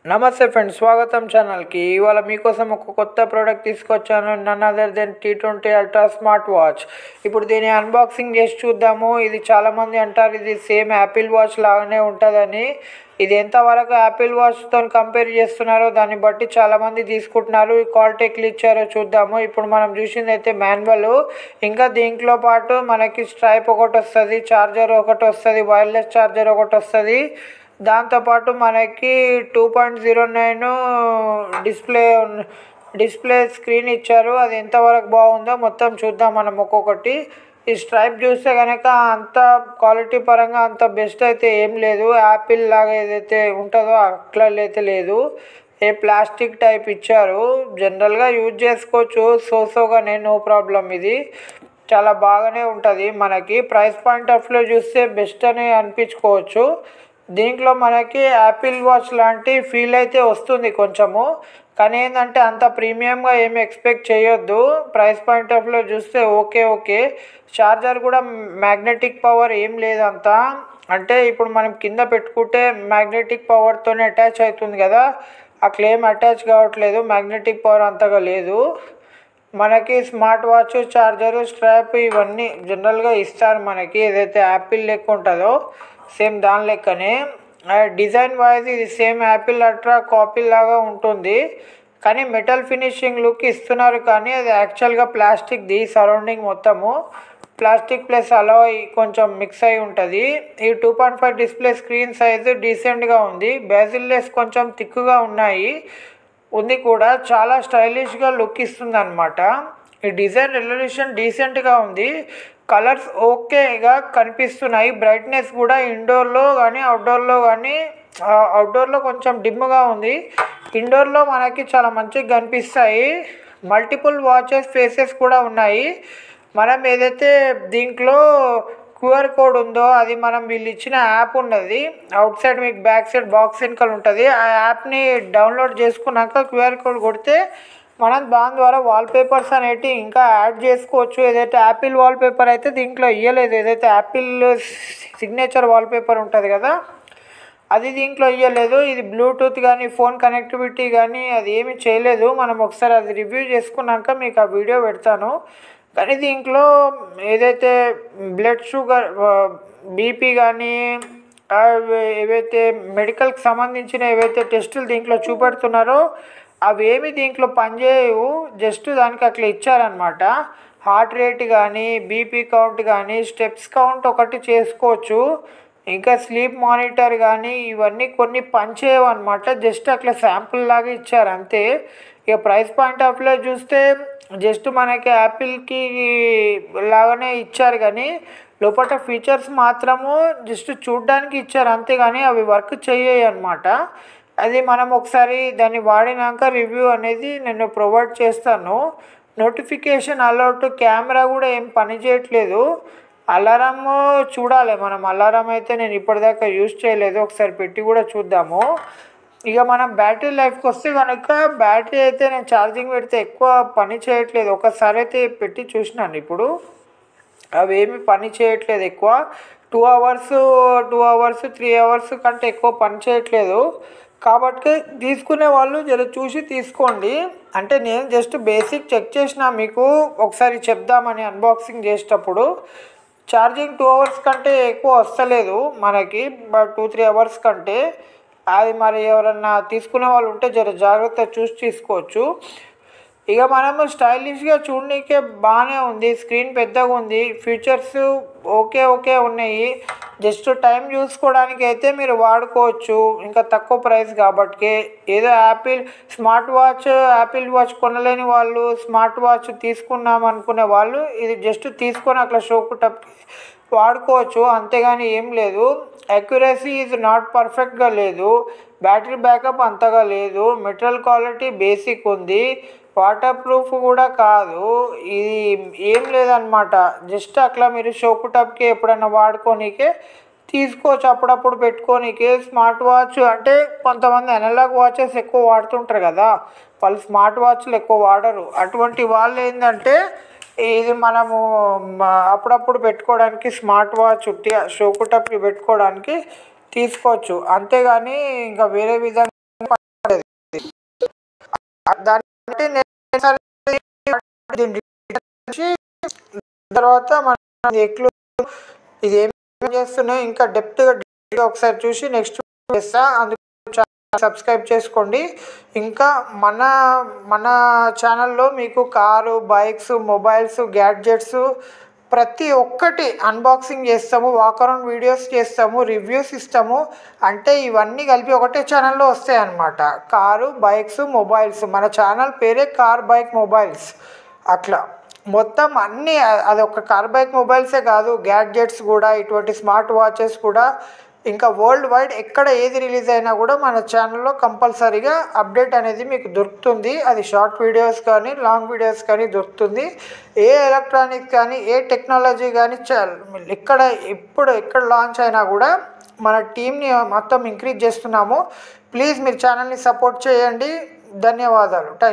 నమస్తే ఫ్రెండ్స్, స్వాగతం ఛానల్కి. ఇవాళ మీకోసం ఒక కొత్త ప్రోడక్ట్ తీసుకొచ్చాను. None other than T20 ultra smart watch. ఇప్పుడు దీన్ని అన్బాక్సింగ్ చేసి చూద్దాము. ఇది చాలామంది అంటారు ఇది సేమ్ యాపిల్ వాచ్ లాగానే ఉంటుందని. ఇది ఎంతవరకు యాపిల్ వాచ్తో కంపేర్ చేస్తున్నారో దాన్ని బట్టి చాలామంది తీసుకుంటున్నారు. ఈ క్వాలిటీ ఎట్లా ఇచ్చారో చూద్దాము. ఇప్పుడు మనం చూసింది అయితే మాన్యువల్, ఇంకా దీంట్లో పాటు మనకి స్ట్రైప్ ఒకటి వస్తుంది, ఛార్జర్ ఒకటి వస్తుంది, వైర్లెస్ ఛార్జర్ ఒకటి వస్తుంది. దాంతోపాటు మనకి 2.09 డిస్ప్లే స్క్రీన్ ఇచ్చారు. అది ఎంతవరకు బాగుందో మొత్తం చూద్దాం మనం ఒక్కొక్కటి. ఈ స్ట్రైప్ చూస్తే కనుక అంత క్వాలిటీ పరంగా అంత బెస్ట్ అయితే ఏం లేదు. యాపిల్ లాగా ఏదైతే ఉంటుందో అట్లా అయితే లేదు. ప్లాస్టిక్ టైప్ ఇచ్చారు. జనరల్గా యూజ్ చేసుకోవచ్చు సోగానే, నో ప్రాబ్లం. ఇది చాలా బాగానే ఉంటుంది. మనకి ప్రైస్ పాయింట్ ఆఫ్ వ్యూ చూస్తే బెస్ట్ అని అనిపించుకోవచ్చు. దీంట్లో మనకి యాపిల్ వాచ్ లాంటి ఫీల్ అయితే వస్తుంది కొంచెము, కానీ ఏంటంటే అంత ప్రీమియంగా ఏమి ఎక్స్పెక్ట్ చేయొద్దు. ప్రైస్ పాయింట్ ఆఫ్ వ్యూ చూస్తే ఓకే. ఛార్జర్ కూడా మ్యాగ్నెటిక్ పవర్ ఏం లేదంతా. అంటే ఇప్పుడు మనం కింద పెట్టుకుంటే మ్యాగ్నెటిక్ పవర్తోనే అటాచ్ అవుతుంది కదా, అట్లా ఏం అటాచ్ కావట్లేదు. మ్యాగ్నెటిక్ పవర్ అంతగా లేదు. మనకి స్మార్ట్ వాచ్, ఛార్జరు, స్ట్రాప్ ఇవన్నీ జనరల్గా ఇస్తారు మనకి. ఏదైతే యాపిల్ లెక్క ఉంటుందో సేమ్ దాని లెక్కనే. డిజైన్ వైజ్ ఇది సేమ్ యాపిల్ అల్ట్రా కాపీ లాగా ఉంటుంది, కానీ మెటల్ ఫినిషింగ్ లుక్ ఇస్తున్నారు. కానీ అది యాక్చువల్గా ప్లాస్టిక్ది. సరౌండింగ్ మొత్తము ప్లాస్టిక్ ప్లస్ అలాయ్ కొంచెం మిక్స్ అయి ఉంటుంది. ఈ 2.5 డిస్ప్లే స్క్రీన్ సైజు డీసెంట్గా ఉంది. బెజిల్లెస్ కొంచెం థిక్గా ఉంది కూడా. చాలా స్టైలిష్గా లుక్ ఇస్తుంది అనమాట. ఈ డిజైన్ రెవల్యూషన్ డీసెంట్గా ఉంది. కలర్స్ ఓకేగా కనిపిస్తున్నాయి. బ్రైట్నెస్ కూడా ఇండోర్లో కానీ అవుట్డోర్లో కానీ, అవుట్డోర్లో కొంచెం డిమ్గా ఉంది, ఇండోర్లో మనకి చాలా మంచిగా కనిపిస్తాయి. మల్టిపుల్ వాచెస్ ఫేసెస్ కూడా ఉన్నాయి. మనం ఏదైతే దీంట్లో క్యూఆర్ కోడ్ ఉందో అది మనం వీళ్ళు ఇచ్చిన యాప్ ఉన్నది. అవుట్ సైడ్ మీకు బ్యాక్ సైడ్ బాక్స్ వెనకాల ఉంటుంది. ఆ యాప్ని డౌన్లోడ్ చేసుకున్నాక క్యూఆర్ కోడ్ కొడితే మనం దాని ద్వారా వాల్పేపర్స్ అనేవి ఇంకా యాడ్ చేసుకోవచ్చు. ఏదైతే యాపిల్ వాల్పేపర్ అయితే దీంట్లో ఇవ్వలేదు. ఏదైతే యాపిల్ సిగ్నేచర్ వాల్పేపర్ ఉంటుంది కదా, అది దీంట్లో ఇవ్వలేదు. ఇది బ్లూటూత్ కానీ ఫోన్ కనెక్టివిటీ కానీ అది ఏమీ చేయలేదు. మనం ఒకసారి అది రివ్యూ చేసుకున్నాక మీకు ఆ వీడియో పెడతాను. కానీ దీంట్లో ఏదైతే బ్లడ్ షుగర్, బీపీ కానీ ఏవైతే మెడికల్కి సంబంధించిన ఏవైతే టెస్టులు దీంట్లో చూపెడుతున్నారో అవి ఏమి దీంట్లో పనిచేయవు. జస్ట్ దానికి అట్లా ఇచ్చారనమాట. హార్ట్ రేట్ కానీ, బీపీ కౌంట్ కానీ, స్టెప్స్ కౌంట్ ఒకటి చేసుకోవచ్చు. ఇంకా స్లీప్ మానిటర్ కానీ ఇవన్నీ కొన్ని పనిచేయవు అనమాట. జస్ట్ అట్లా శాంపుల్ లాగా ఇచ్చారు అంతే. ఇక ప్రైస్ పాయింట్ ఆఫ్ వ్యూ చూస్తే జస్ట్ మనకి యాపిల్కి లాగానే ఇచ్చారు, కానీ లోపల ఫీచర్స్ మాత్రము జస్ట్ చూడ్డానికి ఇచ్చారు అంతేగాని అవి వర్క్ చేయవు అనమాట. అది మనం ఒకసారి దాన్ని వాడినాక రివ్యూ అనేది నేను ప్రొవైడ్ చేస్తాను. నోటిఫికేషన్ అలర్ట్, కెమెరా కూడా ఏం పని చేయట్లేదు. అలారం చూడాలి మనం. అలారం అయితే నేను ఇప్పటిదాకా యూజ్ చేయలేదు, ఒకసారి పెట్టి కూడా చూద్దాము. ఇక మనం బ్యాటరీ లైఫ్కి వస్తే కనుక బ్యాటరీ అయితే నేను ఛార్జింగ్ పెడితే ఎక్కువ పని చేయట్లేదు. ఒకసారి అయితే పెట్టి చూసినాను, ఇప్పుడు అవి ఏమి పని చేయట్లేదు ఎక్కువ. 2 అవర్స్ 3 అవర్స్ కంటే ఎక్కువ పని చేయట్లేదు. కాబట్టి తీసుకునే వాళ్ళు జర చూసి తీసుకోండి. అంటే నేను జస్ట్ బేసిక్ చెక్ చేసిన, మీకు ఒకసారి చెప్దామని అన్బాక్సింగ్ చేసేటప్పుడు. ఛార్జింగ్ 2 అవర్స్ కంటే ఎక్కువ వస్తలేదు మనకి, 2-3 అవర్స్ కంటే. అది మరి ఎవరన్నా తీసుకునే వాళ్ళు ఉంటే జర జాగ్రత్త చూసి తీసుకోవచ్చు. ఇక మనము స్టైలిష్గా చూడనీకే బాగానే ఉంది. స్క్రీన్ పెద్దగా ఉంది, ఫీచర్స్ ఓకే ఉన్నాయి. జస్ట్ టైం చూసుకోవడానికి అయితే మీరు వాడుకోవచ్చు, ఇంకా తక్కువ ప్రైస్ కాబట్టి. ఏదో యాపిల్ వాచ్ కొనలేని వాళ్ళు, స్మార్ట్ వాచ్ తీసుకున్నాం అనుకునే వాళ్ళు ఇది జస్ట్ తీసుకొని అట్లా షోకుటప్ వాడుకోవచ్చు, అంతేగాని ఏం లేదు. అక్యురసీ ఈజ్ నాట్ పర్ఫెక్ట్గా లేదు. బ్యాటరీ బ్యాకప్ అంతగా లేదు. మెటీరియల్ క్వాలిటీ బేసిక్ ఉంది. వాటర్ ప్రూఫ్ కూడా కాదు. ఇది ఏం లేదనమాట. జస్ట్ అట్లా మీరు షోకుటప్కి ఎప్పుడైనా వాడుకోనికే తీసుకోవచ్చు, అప్పుడప్పుడు పెట్టుకోనికే. స్మార్ట్ వాచ్ అంటే కొంతమంది అనలాగ్ వాచెస్ ఎక్కువ వాడుతుంటారు కదా, వాళ్ళు స్మార్ట్ వాచ్లు ఎక్కువ వాడరు. అటువంటి వాళ్ళు ఏంటంటే ఇది మనము అప్పుడప్పుడు పెట్టుకోవడానికి స్మార్ట్ వాచ్ షోకుటప్కి పెట్టుకోవడానికి తీసుకోవచ్చు, అంతేగాని ఇంకా వేరే విధంగా దాన్ని బట్టి తర్వాత మనం ఎక్లు ఇది ఏం చేస్తున్నాయో ఇంకా డెప్త్గా ఒకసారి చూసి నెక్స్ట్ చేస్తా. అందుకు సబ్స్క్రైబ్ చేసుకోండి. ఇంకా మన మన ఛానల్లో మీకు కారు, బైక్స్, మొబైల్స్, గ్యాడ్జెట్స్ ప్రతి ఒక్కటి అన్బాక్సింగ్ చేస్తాము, వాక్ అరౌండ్ వీడియోస్ చేస్తాము, రివ్యూస్ ఇస్తాము. అంటే ఇవన్నీ కలిపి ఒకటే ఛానల్లో వస్తాయి అన్నమాట. కారు, బైక్స్, మొబైల్స్, మన ఛానల్ పేరే కార్ బైక్ మొబైల్స్. అట్లా మొత్తం అన్నీ అదొక కార్ బైక్ మొబైల్సే కాదు, గ్యాడ్జెట్స్ కూడా, ఇటువంటి స్మార్ట్ వాచెస్ కూడా, ఇంకా వరల్డ్ వైడ్ ఎక్కడ ఏది రిలీజ్ అయినా కూడా మన ఛానల్లో కంపల్సరీగా అప్డేట్ అనేది మీకు దొరుకుతుంది. అది షార్ట్ వీడియోస్ కానీ లాంగ్ వీడియోస్ కానీ దొరుకుతుంది. ఏ ఎలక్ట్రానిక్స్ కానీ ఏ టెక్నాలజీ కానీ ఎక్కడ లాంచ్ అయినా కూడా మన టీంని మొత్తం ఇంక్రీజ్ చేస్తున్నాము. ప్లీజ్ మీరు ఛానల్ని సపోర్ట్ చేయండి. ధన్యవాదాలు. థ్యాంక్